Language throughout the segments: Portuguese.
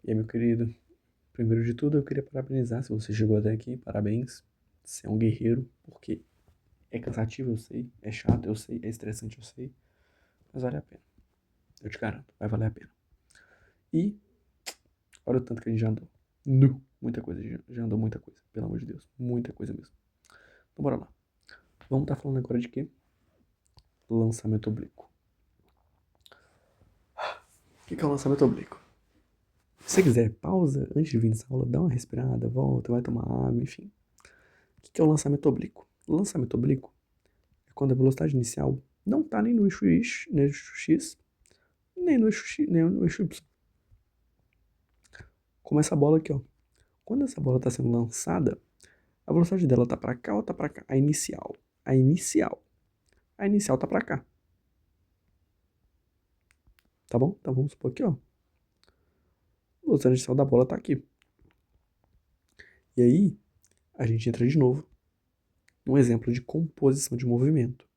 E aí, meu querido, primeiro de tudo eu queria parabenizar se você chegou até aqui, parabéns. Você é um guerreiro, porque é cansativo, eu sei, é chato, eu sei, é estressante, eu sei, mas vale a pena. Eu te garanto, vai valer a pena. E olha o tanto que a gente já andou. Nu, muita coisa, já andou muita coisa, pelo amor de Deus, muita coisa mesmo. Então bora lá. Vamos estar falando agora de quê? Lançamento oblíquo. O que é o lançamento oblíquo? Se você quiser, pausa antes de vir nessa aula, dá uma respirada, volta, vai tomar água, enfim. O que é o lançamento oblíquo? O lançamento oblíquo é quando a velocidade inicial não está nem no eixo X, nem no eixo X, nem no eixo Y. Como essa bola aqui, ó. Quando essa bola está sendo lançada, a velocidade dela tá para cá ou tá para cá? A inicial. A inicial. A inicial tá para cá. Tá bom? Então vamos supor aqui, ó. A velocidade inicial da bola tá aqui. E aí, a gente entra de novo num exemplo de composição de movimento,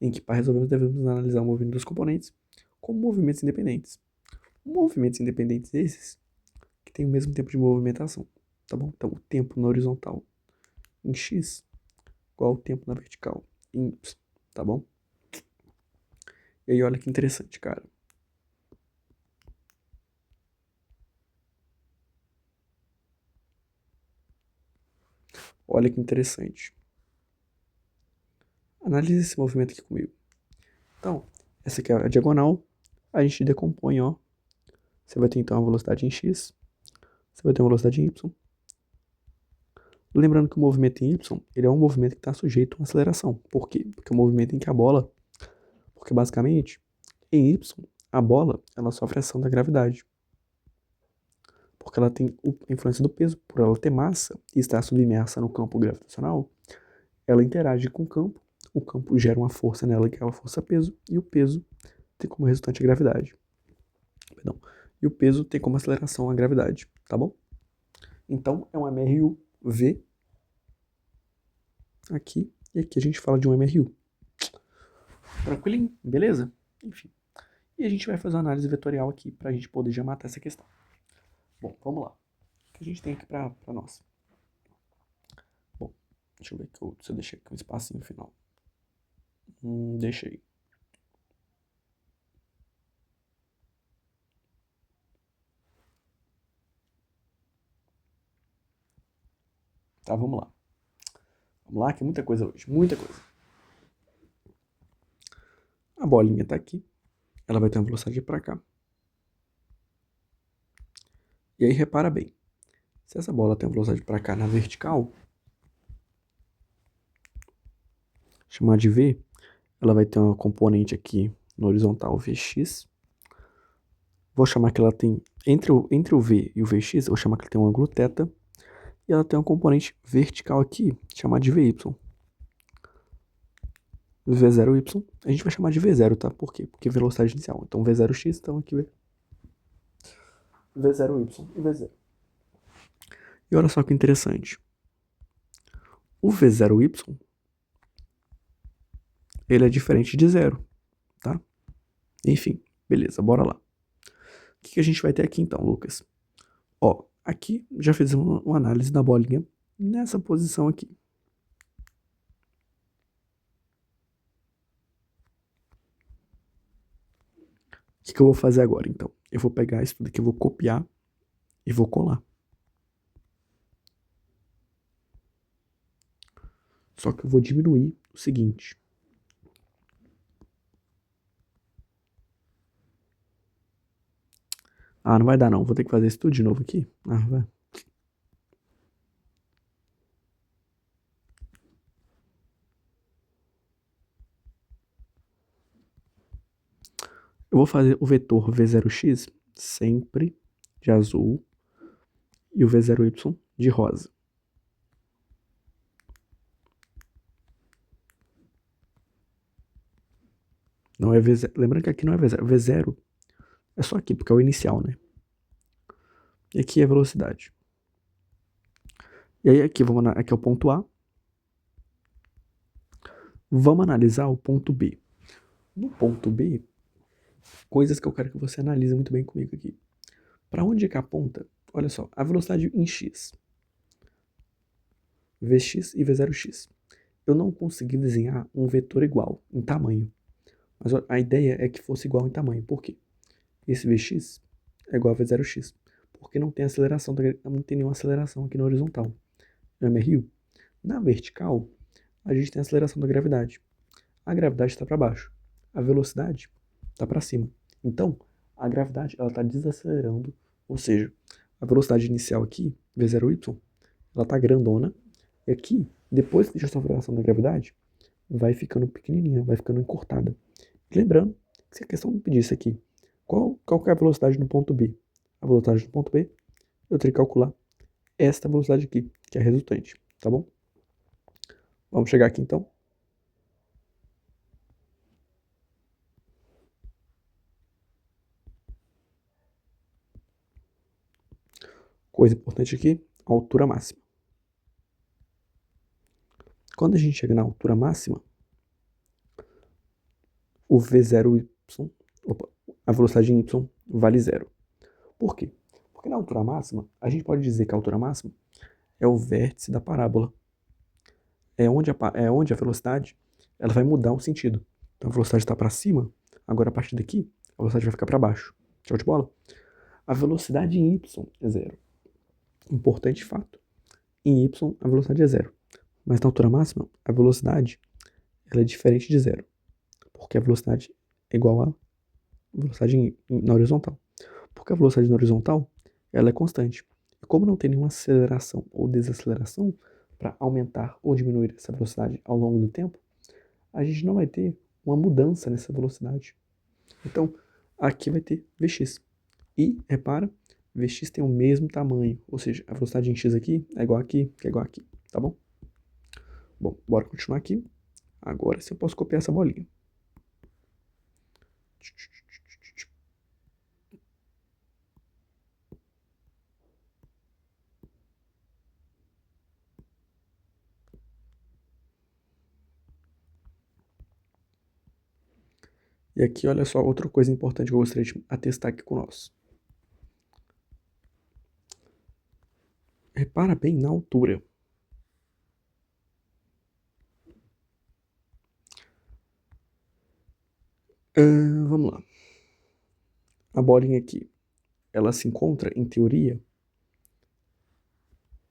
em que para resolvermos devemos analisar o movimento dos componentes como movimentos independentes. Movimentos independentes esses que têm o mesmo tempo de movimentação, tá bom? Então, o tempo na horizontal em x igual ao tempo na vertical em y, tá bom? E aí, olha que interessante, cara. Olha que interessante. Analise esse movimento aqui comigo. Então, essa aqui é a diagonal, a gente decompõe, ó. Você vai ter então a velocidade em x, você vai ter uma velocidade em y. Lembrando que o movimento em y, ele é um movimento que está sujeito a uma aceleração. Por quê? Porque é um movimento em que a bola, porque basicamente, em y, a bola, ela sofre a ação da gravidade. Porque ela tem a influência do peso, por ela ter massa e estar submersa no campo gravitacional, ela interage com o campo gera uma força nela, que é a força-peso, e o peso tem como resultante a gravidade. Perdão. E o peso tem como aceleração a gravidade, tá bom? Então, é um MRU-V aqui, e aqui a gente fala de um MRU. Tranquilinho? Beleza? Enfim. E a gente vai fazer uma análise vetorial aqui para a gente poder já matar essa questão. Bom, vamos lá. O que a gente tem aqui para nós? Bom, deixa eu ver se eu deixei aqui um espacinho no final. Deixei. Tá, vamos lá. Vamos lá, que é muita coisa hoje. Muita coisa. A bolinha tá aqui. Ela vai ter uma velocidade para cá. E aí, repara bem. Se essa bola tem uma velocidade para cá na vertical, chamar de V, ela vai ter uma componente aqui no horizontal Vx. Vou chamar que ela tem, entre o V e o Vx, eu vou chamar que ela tem um ângulo θ. E ela tem uma componente vertical aqui, chamada de Vy. V0y, a gente vai chamar de V0, tá? Por quê? Porque velocidade inicial. Então V0x, então aqui V0y e V0. E olha só que interessante. O V0y, ele é diferente de zero, tá? Enfim, beleza, bora lá. O que a gente vai ter aqui então, Lucas? Ó, aqui já fizemos uma análise da bolinha nessa posição aqui. O que eu vou fazer agora, então? Eu vou pegar isso tudo aqui, eu vou copiar e vou colar. Só que eu vou diminuir o seguinte. Ah, não vai dar não, vou ter que fazer isso tudo de novo aqui. Ah, vai. Eu vou fazer o vetor V0x sempre de azul e o V0y de rosa. Não é V0. Lembrando que aqui não é V0. V0 é só aqui, porque é o inicial, né? E aqui é a velocidade. E aí aqui, aqui é o ponto A. Vamos analisar o ponto B. No ponto B, coisas que eu quero que você analise muito bem comigo aqui. Para onde que aponta? Olha só, a velocidade em x, Vx e V0x. Eu não consegui desenhar um vetor igual em tamanho, mas a ideia é que fosse igual em tamanho. Por quê? Esse Vx é igual a V0x, porque não tem aceleração, não tem nenhuma aceleração aqui na horizontal. MRU. Na vertical, a gente tem a aceleração da gravidade. A gravidade está para baixo, a velocidade está para cima. Então, a gravidade ela está desacelerando, ou seja, a velocidade inicial aqui, V0y, ela está grandona, e aqui, depois que deixa essa aceleração da gravidade, vai ficando pequenininha, vai ficando encurtada. Lembrando que se a questão me pedisse aqui, qual que é a velocidade no ponto B? A velocidade no ponto B, eu teria que calcular esta velocidade aqui, que é a resultante, tá bom? Vamos chegar aqui então. Coisa importante aqui, a altura máxima. Quando a gente chega na altura máxima, o V0y, a velocidade em y vale zero. Por quê? Porque na altura máxima, a gente pode dizer que a altura máxima é o vértice da parábola. É onde a velocidade ela vai mudar o sentido. Então a velocidade está para cima, agora a partir daqui, a velocidade vai ficar para baixo. Show de bola? A velocidade em y é zero. Importante fato. Em y, a velocidade é zero. Mas na altura máxima, a velocidade ela é diferente de zero. Porque a velocidade é igual à velocidade na horizontal. Porque a velocidade na horizontal ela é constante. E como não tem nenhuma aceleração ou desaceleração para aumentar ou diminuir essa velocidade ao longo do tempo, a gente não vai ter uma mudança nessa velocidade. Então, aqui vai ter Vx. E, repara, Vx tem o mesmo tamanho, ou seja, a velocidade em x aqui é igual aqui, que é igual aqui, tá bom? Bom, bora continuar aqui. Agora sim eu posso copiar essa bolinha. E aqui, olha só, outra coisa importante que eu gostaria de atestar aqui com nós. Repara bem na altura. Vamos lá. A bolinha aqui, ela se encontra, em teoria,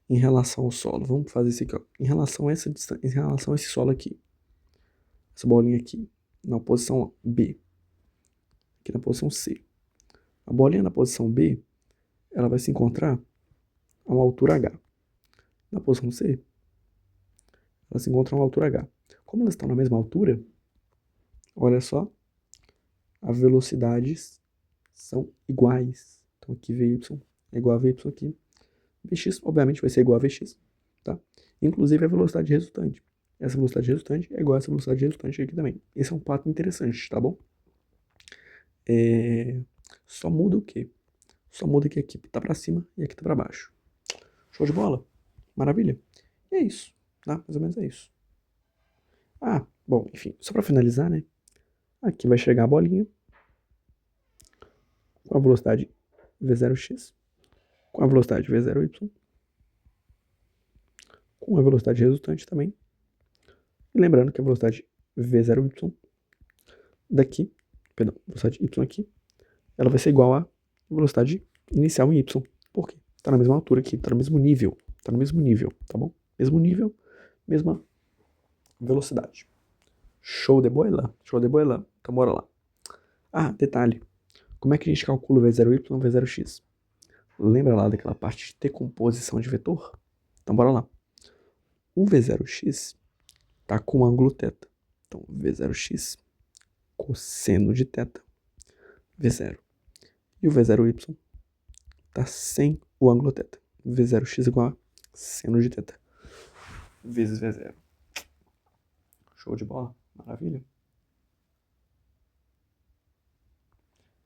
em relação ao solo. Vamos fazer isso aqui, ó. Em relação a esse solo aqui. Essa bolinha aqui, na posição B. Aqui na posição C. A bolinha na posição B, ela vai se encontrar a uma altura H. Na posição C, ela se encontra a uma altura H. Como elas estão na mesma altura, olha só, as velocidades são iguais. Então aqui Vy é igual a Vy aqui. Vx, obviamente, vai ser igual a Vx, tá? Inclusive a velocidade resultante. Essa velocidade resultante é igual a essa velocidade resultante aqui também. Esse é um fato interessante, tá bom? Só muda o quê? Só muda que aqui tá pra cima e aqui tá pra baixo. Show de bola? Maravilha? E é isso, tá? Mais ou menos é isso. Ah, bom, enfim, só pra finalizar, né? Aqui vai chegar a bolinha com a velocidade V0x, com a velocidade V0y, com a velocidade resultante também. E lembrando que a velocidade V0y daqui, perdão, velocidade y aqui, ela vai ser igual à velocidade inicial em y. Por quê? Tá na mesma altura aqui, tá no mesmo nível. Tá no mesmo nível, tá bom? Mesmo nível, mesma velocidade. Show de bola? Show de bola? Então bora lá. Ah, detalhe. Como é que a gente calcula o V0y e o V0x? Lembra lá daquela parte de decomposição de vetor? Então bora lá. O V0x tá com ângulo θ. Então V0x cosseno de θ, V0. E o V0y tá sem o ângulo θ. V0x igual a seno de θ vezes V0. Show de bola? Maravilha.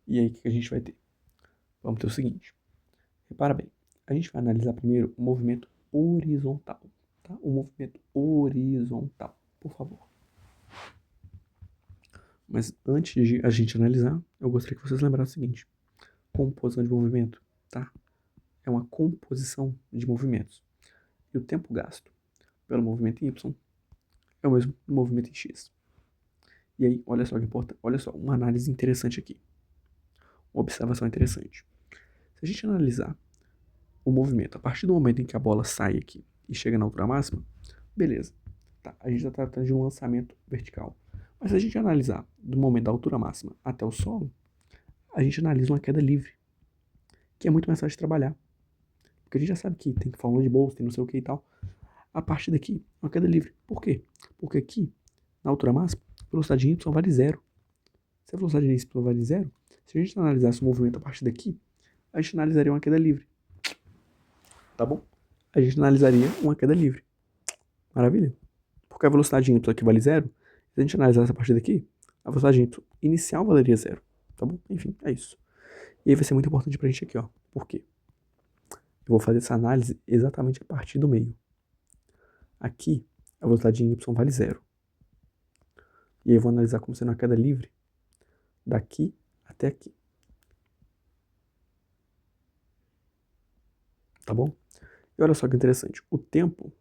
E aí, o que a gente vai ter? Vamos ter o seguinte. Repara bem. A gente vai analisar primeiro o movimento horizontal. Tá? O movimento horizontal, por favor. Mas antes de a gente analisar, eu gostaria que vocês lembrassem o seguinte. Composição de movimento tá? É uma composição de movimentos. E o tempo gasto pelo movimento em Y é o mesmo movimento em X. E aí, olha só que importante, olha só, uma análise interessante aqui. Uma observação interessante. Se a gente analisar o movimento a partir do momento em que a bola sai aqui e chega na altura máxima, beleza. Tá, a gente está tratando de um lançamento vertical. Mas se a gente analisar do momento da altura máxima até o solo, a gente analisa uma queda livre, que é muito mais fácil de trabalhar. Porque a gente já sabe que tem fórmula de Boltzmann, tem não sei o que e tal. A partir daqui, uma queda livre. Por quê? Porque aqui, na altura máxima, a velocidade de Y vale zero. Se a velocidade de Y vale zero, se a gente analisasse o movimento a partir daqui, a gente analisaria uma queda livre. Tá bom? A gente analisaria uma queda livre. Maravilha? Porque a velocidade de Y aqui vale zero, se a gente analisasse a partir daqui, a velocidade de Y inicial valeria zero. Tá bom? Enfim, é isso. E aí vai ser muito importante pra gente aqui, ó. Por quê? Eu vou fazer essa análise exatamente a partir do meio. Aqui, a velocidade em Y vale zero. E aí eu vou analisar como sendo uma queda livre daqui até aqui. Tá bom? E olha só que interessante. O tempo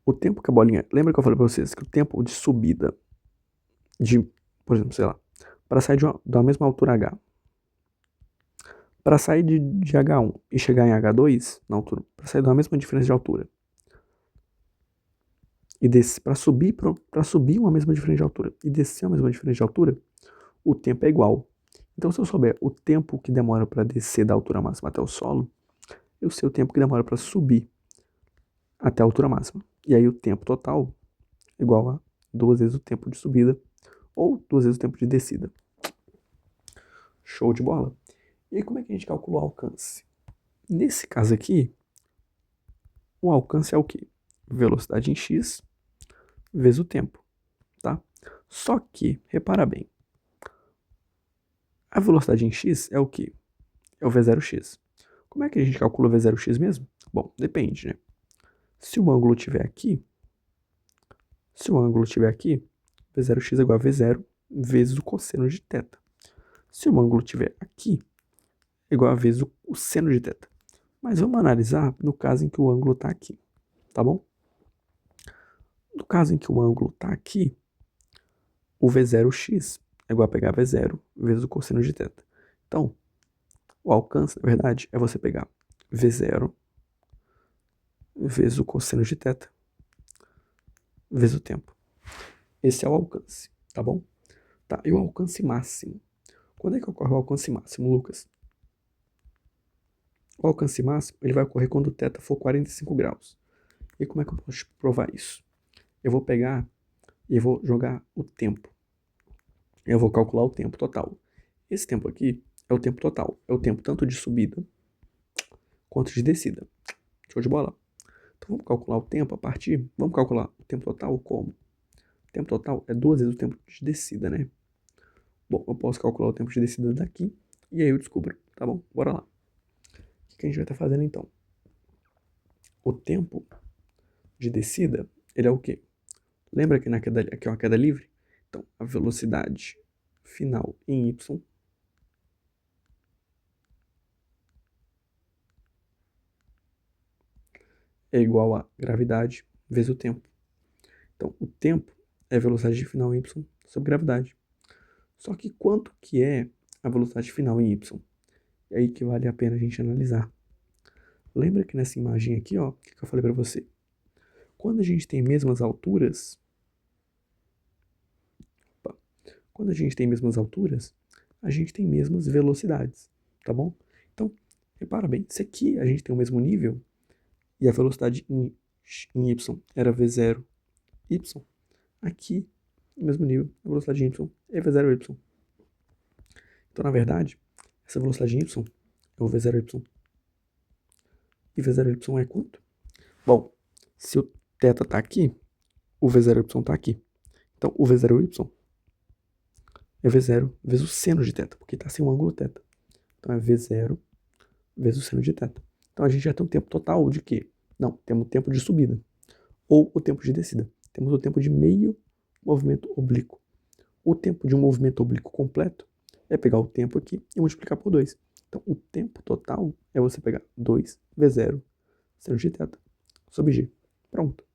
que a bolinha... Lembra que eu falei pra vocês que o tempo de subida de, por exemplo, sei lá, para sair da mesma altura H, para sair de H1 e chegar em H2, na altura, para sair da mesma diferença de altura, e para subir uma mesma diferença de altura e descer uma mesma diferença de altura, o tempo é igual. Então, se eu souber o tempo que demora para descer da altura máxima até o solo, eu sei o tempo que demora para subir até a altura máxima. E aí o tempo total é igual a 2 vezes o tempo de subida ou 2 vezes o tempo de descida. Show de bola. E aí como é que a gente calcula o alcance? Nesse caso aqui, o alcance é o quê? Velocidade em x vezes o tempo, tá? Só que, repara bem, a velocidade em x é o quê? É o V0x. Como é que a gente calcula o V0x mesmo? Bom, depende, né? Se o ângulo estiver aqui, V0x é igual a V0 vezes o cosseno de θ. Se o ângulo estiver aqui, é igual a vezes o seno de θ. Mas vamos analisar no caso em que o ângulo está aqui, tá bom? No caso em que o ângulo está aqui, o V0x é igual a pegar V0 vezes o cosseno de θ. Então, o alcance, na verdade, é você pegar V0 vezes o cosseno de θ vezes o tempo. Esse é o alcance, tá bom? Tá, e o alcance máximo? Quando é que ocorre o alcance máximo, Lucas? O alcance máximo ele vai ocorrer quando o θ for 45 graus. E como é que eu posso provar isso? Eu vou pegar e vou jogar o tempo. Eu vou calcular o tempo total. Esse tempo aqui é o tempo total. É o tempo tanto de subida quanto de descida. Show de bola? Então vamos calcular o tempo a partir... Vamos calcular o tempo total como? O tempo total é 2 vezes o tempo de descida, né? Bom, eu posso calcular o tempo de descida daqui e aí eu descubro, tá bom? Bora lá. O que a gente vai estar fazendo então? O tempo de descida, ele é o quê? Lembra que aqui é uma queda livre? Então, a velocidade final em y é igual a gravidade vezes o tempo. Então, o tempo é a velocidade final em y sobre gravidade. Só que quanto que é a velocidade final em y? É aí que vale a pena a gente analisar. Lembra que nessa imagem aqui, ó, o que eu falei para você? Quando a gente tem mesmas alturas, a gente tem mesmas velocidades, tá bom? Então, repara bem, se aqui a gente tem o mesmo nível e a velocidade em y era v0 y, aqui, no mesmo nível, a velocidade em y é v0 y. Então, na verdade, essa velocidade em y é o v0 y. E v0 y é quanto? Bom, se o θ está aqui, o v0 y está aqui. Então, o v0 y é V0 vezes o seno de θ, porque está sem o ângulo θ. Então é V0 vezes o seno de θ. Então a gente já tem um tempo total de quê? Não, temos o tempo de subida. Ou o tempo de descida. Temos o tempo de meio movimento oblíquo. O tempo de um movimento oblíquo completo é pegar o tempo aqui e multiplicar por 2. Então, o tempo total é você pegar 2 vezes 0 seno de θ sobre g. Pronto.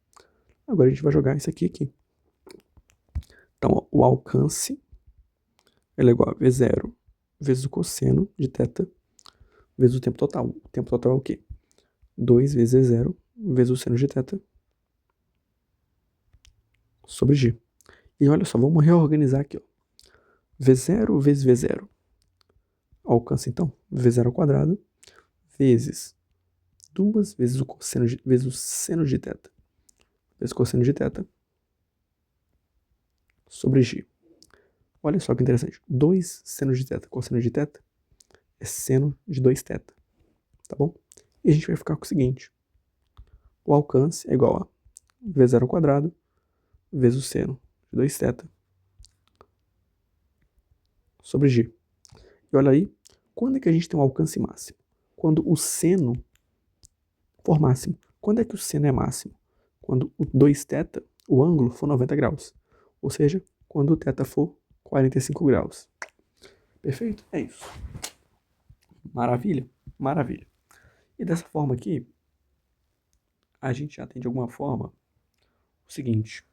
Agora a gente vai jogar isso aqui. Então, ó, o alcance é igual a V0 vezes o cosseno de θ vezes o tempo total. O tempo total é o quê? 2 vezes V0 vezes o seno de θ sobre g. E olha só, vamos reorganizar aqui. Ó. V0 vezes V0. Alcance, então, V0 ao quadrado vezes 2 vezes o cosseno vezes o seno de θ vezes o cosseno de θ sobre g. Olha só que interessante. 2 seno de θ cosseno de θ é seno de 2θ. Tá bom? E a gente vai ficar com o seguinte. O alcance é igual a V0 ao quadrado vezes o seno de 2θ sobre g. E olha aí, quando é que a gente tem um alcance máximo? Quando o seno for máximo. Quando é que o seno é máximo? Quando o 2θ, o ângulo, for 90 graus. Ou seja, quando o θ for 45 graus. Perfeito? É isso. Maravilha? Maravilha. E dessa forma aqui, a gente já tem de alguma forma o seguinte.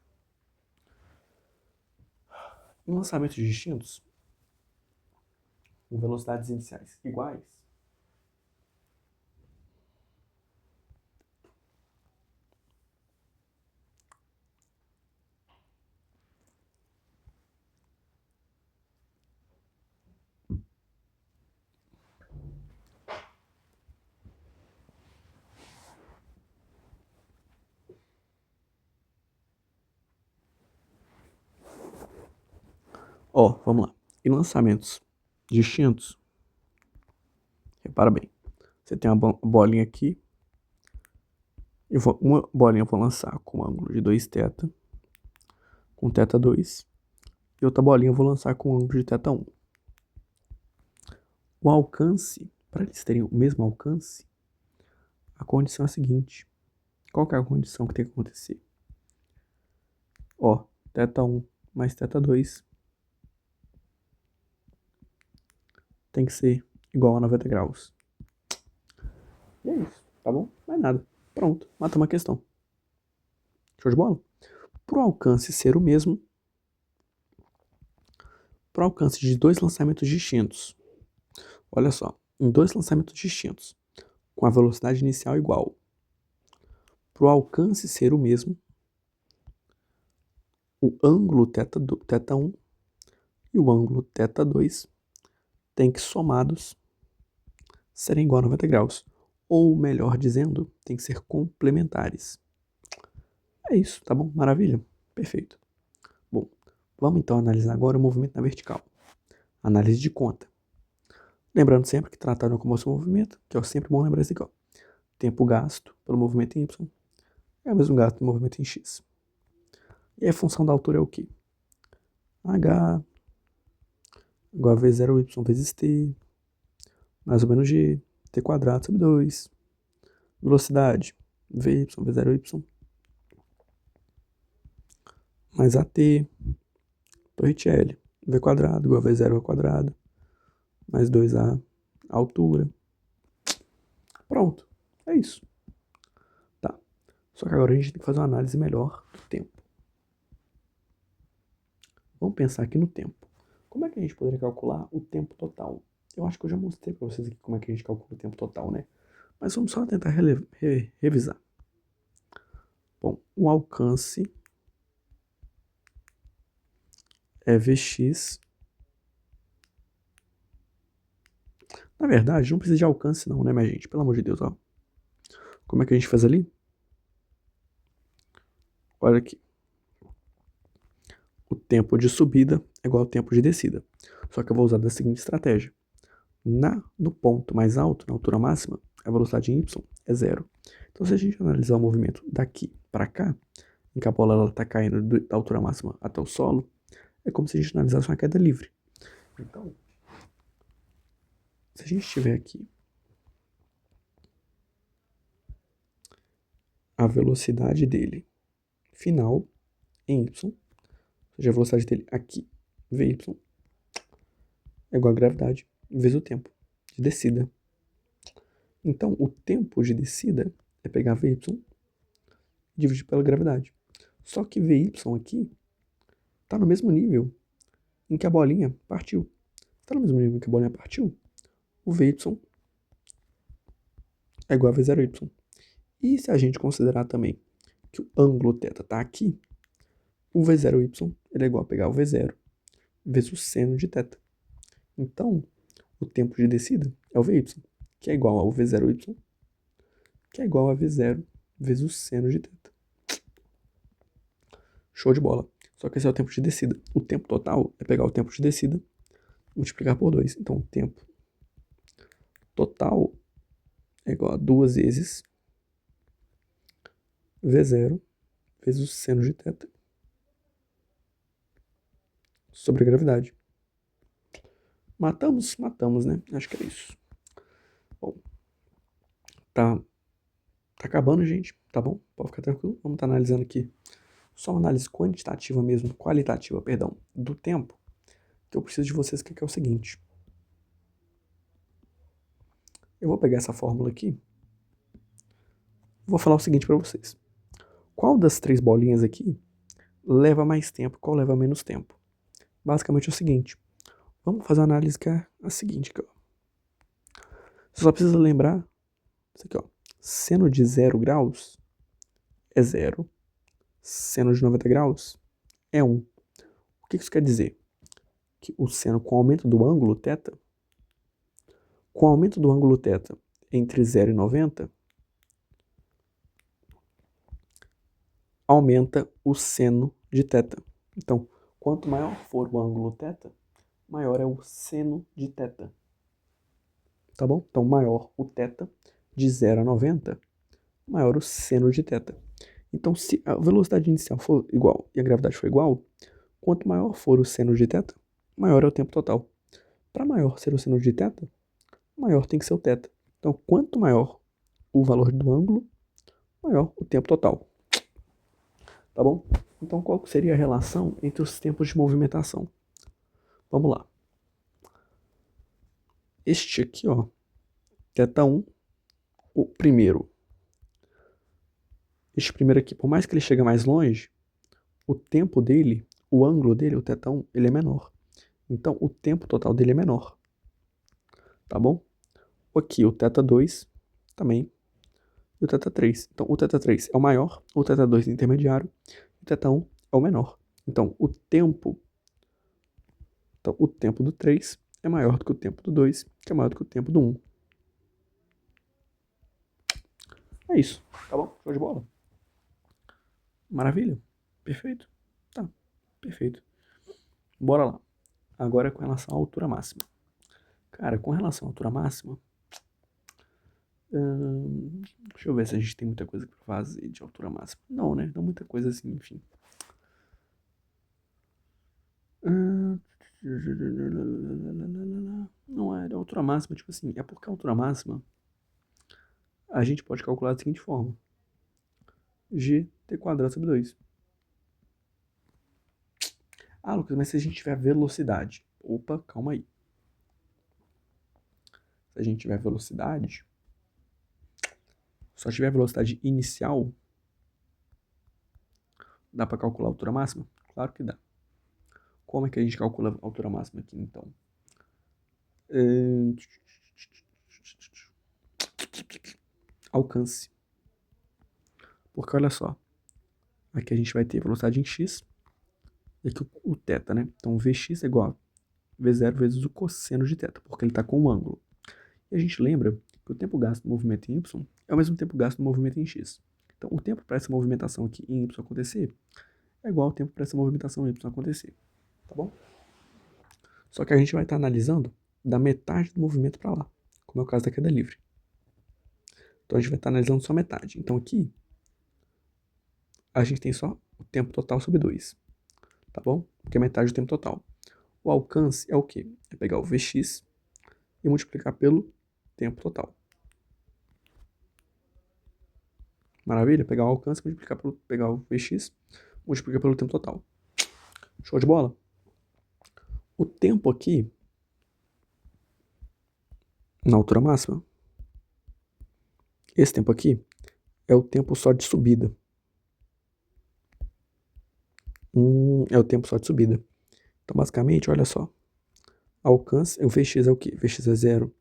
Em lançamentos distintos, com velocidades iniciais iguais, ó, vamos lá. Em lançamentos distintos, repara bem. Você tem uma bolinha aqui. Uma bolinha eu vou lançar com ângulo de 2θ, com θ2. E outra bolinha eu vou lançar com ângulo de θ1. O alcance, para eles terem o mesmo alcance, a condição é a seguinte. Qual que é a condição que tem que acontecer? Ó, θ1 mais θ2 tem que ser igual a 90 graus. E é isso, tá bom? Mais nada. Pronto, mata uma questão. Show de bola? Para o alcance ser o mesmo, para o alcance de dois lançamentos distintos, olha só, em dois lançamentos distintos, com a velocidade inicial igual, para o alcance ser o mesmo, o ângulo θ1 e o ângulo θ2 têm que somados serem igual a 90 graus. Ou, melhor dizendo, tem que ser complementares. É isso, tá bom? Maravilha? Perfeito. Bom, vamos então analisar agora o movimento na vertical. Análise de conta. Lembrando sempre que tratar de locomoção e movimento, que é sempre bom lembrar isso aqui, ó. Tempo gasto pelo movimento em Y é o mesmo gasto no movimento em X. E a função da altura é o quê? H igual a V0Y vezes T, mais ou menos G, T quadrado sobre 2. Velocidade, Vy, V0Y, mais AT, Torricelli, V quadrado igual a V0 ao quadrado, mais 2A, altura. Pronto, é isso. Tá. Só que agora a gente tem que fazer uma análise melhor do tempo. Vamos pensar aqui no tempo. Como é que a gente poderia calcular o tempo total? Eu acho que eu já mostrei para vocês aqui como é que a gente calcula o tempo total, né? Mas vamos só tentar revisar. Bom, o alcance é Vx. Na verdade, não precisa de alcance não, né, minha gente? Pelo amor de Deus, ó. Como é que a gente faz ali? Olha aqui. O tempo de subida é igual ao tempo de descida. Só que eu vou usar da seguinte estratégia. No ponto mais alto, na altura máxima, a velocidade em y é 0. Então, se a gente analisar o movimento daqui para cá, em que a bola está caindo da altura máxima até o solo, é como se a gente analisasse uma queda livre. Então, se a gente tiver aqui a velocidade dele final em y, ou seja, a velocidade dele aqui, Vy, é igual a gravidade vezes o tempo de descida. Então, o tempo de descida é pegar Vy e dividir pela gravidade. Só que Vy aqui está no mesmo nível em que a bolinha partiu. Está no mesmo nível em que a bolinha partiu, o Vy é igual a V0y. E se a gente considerar também que o ângulo θ está aqui, o V0y ele é igual a pegar o V0 vezes o seno de θ. Então, o tempo de descida é o Vy, que é igual ao V0y, que é igual a V0 vezes o seno de θ. Show de bola. Só que esse é o tempo de descida. O tempo total é pegar o tempo de descida e multiplicar por 2. Então, o tempo total é igual a 2 vezes V0 vezes o seno de θ sobre a gravidade. Matamos, né? Acho que é isso. Bom, tá acabando, gente, tá bom? Pode ficar tranquilo. Vamos estar analisando aqui só uma análise quantitativa mesmo, qualitativa, perdão, do tempo. Que eu preciso de vocês que é o seguinte. Eu vou pegar essa fórmula aqui. Vou falar o seguinte para vocês. Qual das 3 bolinhas aqui leva mais tempo, qual leva menos tempo? Basicamente é o seguinte. Vamos fazer uma análise que é a seguinte aqui, ó. Você só precisa lembrar isso aqui, ó. Seno de 0 graus é 0. Seno de 90 graus é 1. O que isso quer dizer? Que o seno com o aumento do ângulo θ, com o aumento do ângulo θ entre 0 e 90, aumenta o seno de θ. Então, quanto maior for o ângulo θ, maior é o seno de θ. Tá bom? Então, maior o θ de 0 a 90, maior o seno de θ. Então, se a velocidade inicial for igual e a gravidade for igual, quanto maior for o seno de θ, maior é o tempo total. Para maior ser o seno de θ, maior tem que ser o θ. Então, quanto maior o valor do ângulo, maior o tempo total. Tá bom? Então, qual seria a relação entre os tempos de movimentação? Vamos lá. Este aqui, ó, θ1, o primeiro. Este primeiro aqui, por mais que ele chegue mais longe, o tempo dele, o ângulo dele, o θ1, ele é menor. Então, o tempo total dele é menor. Tá bom? Aqui, o θ2 também. E o θ3. Então, o θ3 é o maior, o θ2 é o intermediário, e o θ1 é o menor. Então, o tempo do 3 é maior do que o tempo do 2, que é maior do que o tempo do 1. É isso. Tá bom? Show de bola. Maravilha. Perfeito. Tá. Perfeito. Bora lá. Agora com relação à altura máxima. Cara, com relação à altura máxima, deixa eu ver se a gente tem muita coisa pra fazer de altura máxima. Não, né? Não muita coisa assim, enfim. Não é a altura máxima, tipo assim, é porque a altura máxima a gente pode calcular da seguinte forma. Gt² sobre 2. Ah, Lucas, mas se a gente tiver velocidade. Opa, calma aí. Se a gente tiver velocidade, só tiver velocidade inicial, dá para calcular a altura máxima? Claro que dá. Como é que a gente calcula a altura máxima aqui, então? Alcance. Porque olha só. Aqui a gente vai ter velocidade em x. E aqui o θ, né? Então Vx é igual a V0 vezes o cosseno de θ, porque ele está com um ângulo. E a gente lembra que o tempo gasto no movimento em y é o mesmo tempo gasto no movimento em x. Então o tempo para essa movimentação aqui em y acontecer é igual ao tempo para essa movimentação em y acontecer. Tá bom? Só que a gente vai estar analisando da metade do movimento para lá, como é o caso da queda livre. Então a gente vai estar analisando só metade. Então aqui a gente tem só o tempo total sobre 2. Tá bom? Porque é metade do tempo total. O alcance é o quê? É pegar o Vx e multiplicar pelo tempo total. Maravilha? Pegar o alcance e pegar o Vx, multiplicar pelo tempo total. Show de bola? O tempo aqui na altura máxima. Esse tempo aqui é o tempo só de subida. É o tempo só de subida. Então, basicamente, olha só. Alcance, o Vx é o quê? Vx é 0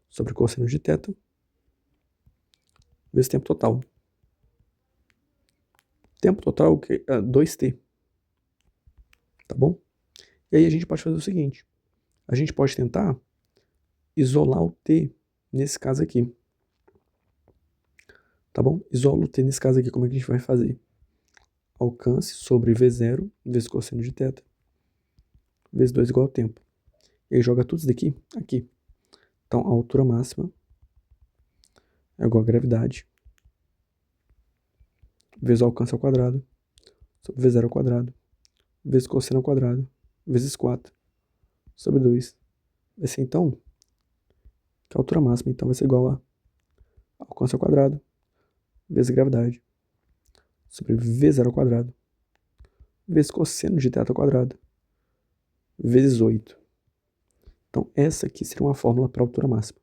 sobre cosseno de θ vezes tempo total. Tempo total é o quê? 2t. Tá bom? E aí a gente pode fazer o seguinte. A gente pode tentar isolar o t nesse caso aqui. Tá bom? Isola o t nesse caso aqui. Como é que a gente vai fazer? Alcance sobre V0 vezes cosseno de θ vezes 2 igual ao tempo. E aí joga tudo isso daqui aqui. Então, a altura máxima é igual a gravidade vezes o alcance ao quadrado sobre V0 ao quadrado vezes cosseno ao quadrado vezes 4 sobre 2. Vai ser, então, que a altura máxima então vai ser igual a alcance ao quadrado vezes gravidade sobre V0 ao quadrado vezes cosseno de θ ao quadrado vezes 8. Então, essa aqui seria uma fórmula para a altura máxima.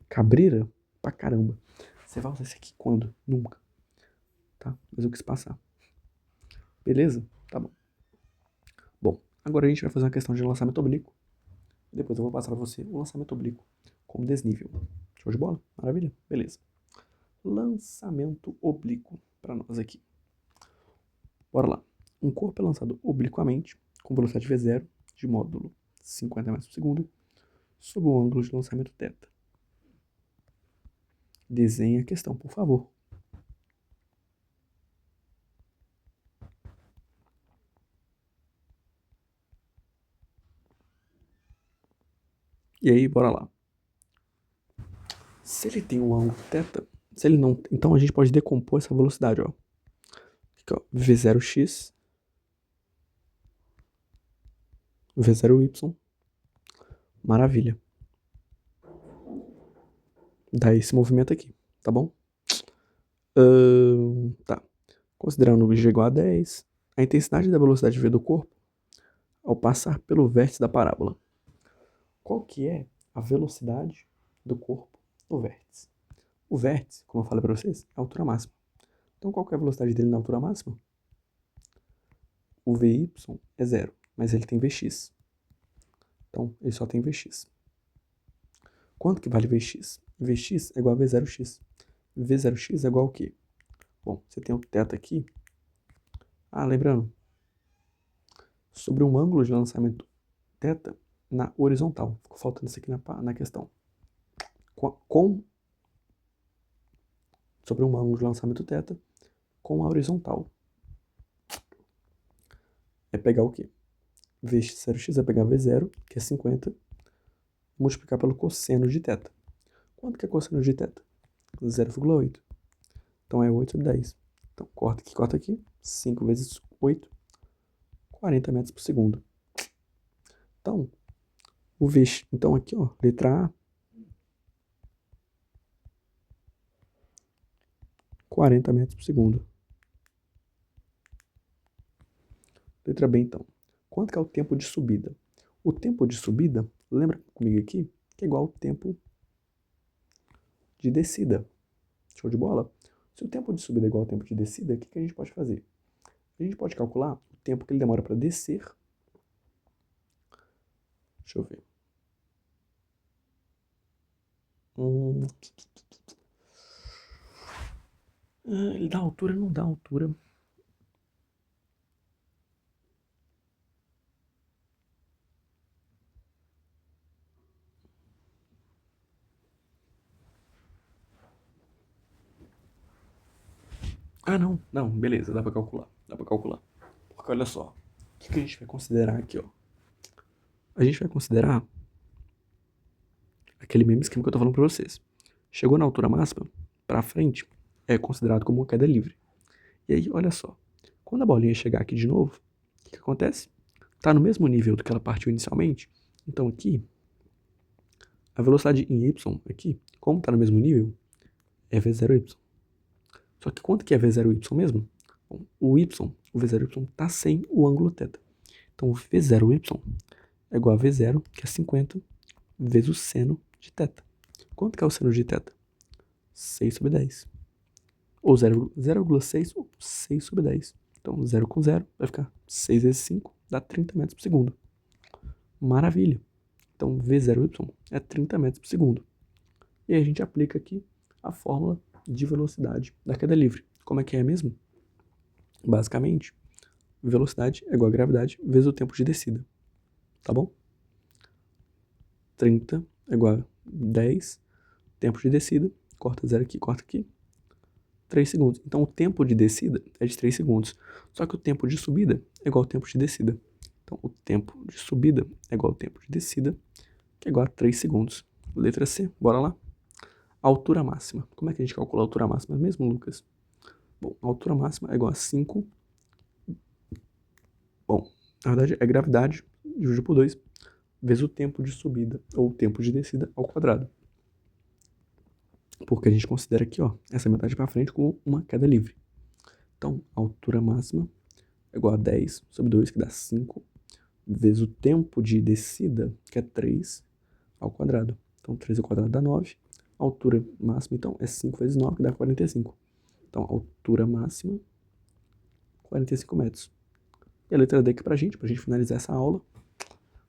Cabreira pra caramba. Você vai usar isso aqui quando? Nunca. Tá? Mas eu quis passar. Beleza? Tá bom. Bom, agora a gente vai fazer uma questão de lançamento oblíquo. Depois eu vou passar para você o lançamento oblíquo como desnível. Show de bola? Maravilha? Beleza. Lançamento oblíquo para nós aqui. Bora lá. Um corpo é lançado obliquamente com velocidade V0 de módulo 50 metros por segundo sob o ângulo de lançamento θ. Desenhe a questão, por favor. E aí, bora lá. Se ele tem um ângulo θ, se ele não, então a gente pode decompor essa velocidade, ó. Aqui, ó, V0x, V0y. Maravilha. Dá esse movimento aqui, tá bom? Tá. Considerando o g igual a 10, a intensidade da velocidade v do corpo ao passar pelo vértice da parábola. Qual que é a velocidade do corpo no vértice? O vértice, como eu falei para vocês, é a altura máxima. Então, qual que é a velocidade dele na altura máxima? O Vy é 0, mas ele tem Vx. Então, ele só tem Vx. Quanto que vale Vx? Vx é igual a V0x. V0x é igual ao quê? Bom, você tem o θ aqui. Lembrando, sobre um ângulo de lançamento θ na horizontal. Ficou faltando isso aqui na questão. Sobre um ângulo de lançamento θ com a horizontal. É pegar o quê? V0x é pegar V0, que é 50, multiplicar pelo cosseno de θ. Quanto que é cosseno de θ? 0,8. Então é 8 sobre 10. Então corta aqui. 5 vezes 8, 40 metros por segundo. Então, então aqui, ó, letra A, 40 metros por segundo. Letra B, então. Quanto que é o tempo de subida? O tempo de subida, lembra comigo aqui, que é igual ao tempo de descida. Show de bola? Se o tempo de subida é igual ao tempo de descida, o que a gente pode fazer? A gente pode calcular o tempo que ele demora para descer. Deixa eu ver. Ele dá altura? Não dá altura. Não, beleza, dá pra calcular. Porque olha só, o que a gente vai considerar aqui, ó? A gente vai considerar aquele mesmo esquema que eu tô falando pra vocês. Chegou na altura máxima, pra frente, é considerado como uma queda livre. E aí, olha só, quando a bolinha chegar aqui de novo, o que acontece? Tá no mesmo nível do que ela partiu inicialmente, então aqui, a velocidade em y aqui, como tá no mesmo nível, é v0y. Só que quanto que é v0y mesmo? Bom, o v0y tá sem o ângulo θ. Então, v0y é igual a v0, que é 50, vezes o seno de θ. Quanto que é o seno de θ? 6 sobre 10. Ou 0,6 ou 6 sobre 10. Então, 0 com 0 vai ficar 6 vezes 5, dá 30 metros por segundo. Maravilha. Então, V0y é 30 metros por segundo. E aí a gente aplica aqui a fórmula de velocidade da queda livre. Como é que é mesmo? Basicamente, velocidade é igual a gravidade vezes o tempo de descida. Tá bom? 30 é igual a 10, tempo de descida, corta 0 aqui, corta aqui, 3 segundos. Então, o tempo de descida é de 3 segundos. Só que o tempo de subida é igual ao tempo de descida. Então, o tempo de subida é igual ao tempo de descida, que é igual a 3 segundos. Letra C, bora lá? Altura máxima. Como é que a gente calcula a altura máxima mesmo, Lucas? Bom, a altura máxima é igual a 5. Bom, na verdade é gravidade dividido por 2 vezes o tempo de subida ou o tempo de descida ao quadrado. Porque a gente considera aqui, ó, essa metade para frente como uma queda livre. Então, a altura máxima é igual a 10 sobre 2, que dá 5, vezes o tempo de descida, que é 3, ao quadrado. Então, 3 ao quadrado dá 9. A altura máxima, então, é 5 vezes 9, que dá 45. Então, a altura máxima, 45 metros. E a letra D aqui pra gente finalizar essa aula,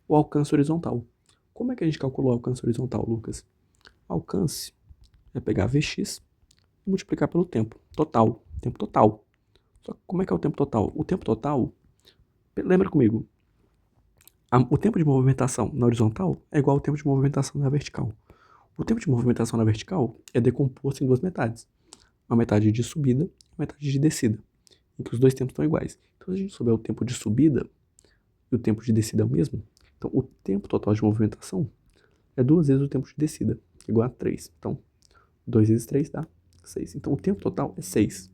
o alcance horizontal. Como é que a gente calcula o alcance horizontal, Lucas? Alcance é pegar Vx e multiplicar pelo tempo total. Tempo total. Só que como é que é o tempo total? O tempo total, lembra comigo, o tempo de movimentação na horizontal é igual ao tempo de movimentação na vertical. O tempo de movimentação na vertical é decomposto em duas metades. Uma metade de subida e uma metade de descida, em que os dois tempos estão iguais. Então, se a gente souber o tempo de subida e o tempo de descida é o mesmo, então o tempo total de movimentação é 2 vezes o tempo de descida, igual a 3. Então, 2 vezes 3 dá 6. Então, o tempo total é 6.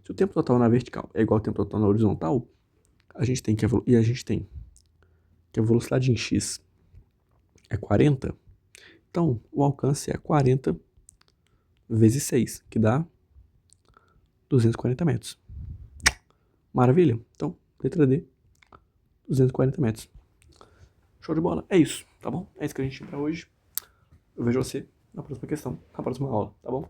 Se o tempo total na vertical é igual ao tempo total na horizontal, a gente tem que a velocidade em x é 40. Então, o alcance é 40 vezes 6, que dá 240 metros. Maravilha? Então, letra D, 240 metros. Show de bola. É isso, tá bom? É isso que a gente tinha pra hoje. Eu vejo você na próxima questão, na próxima aula, tá bom?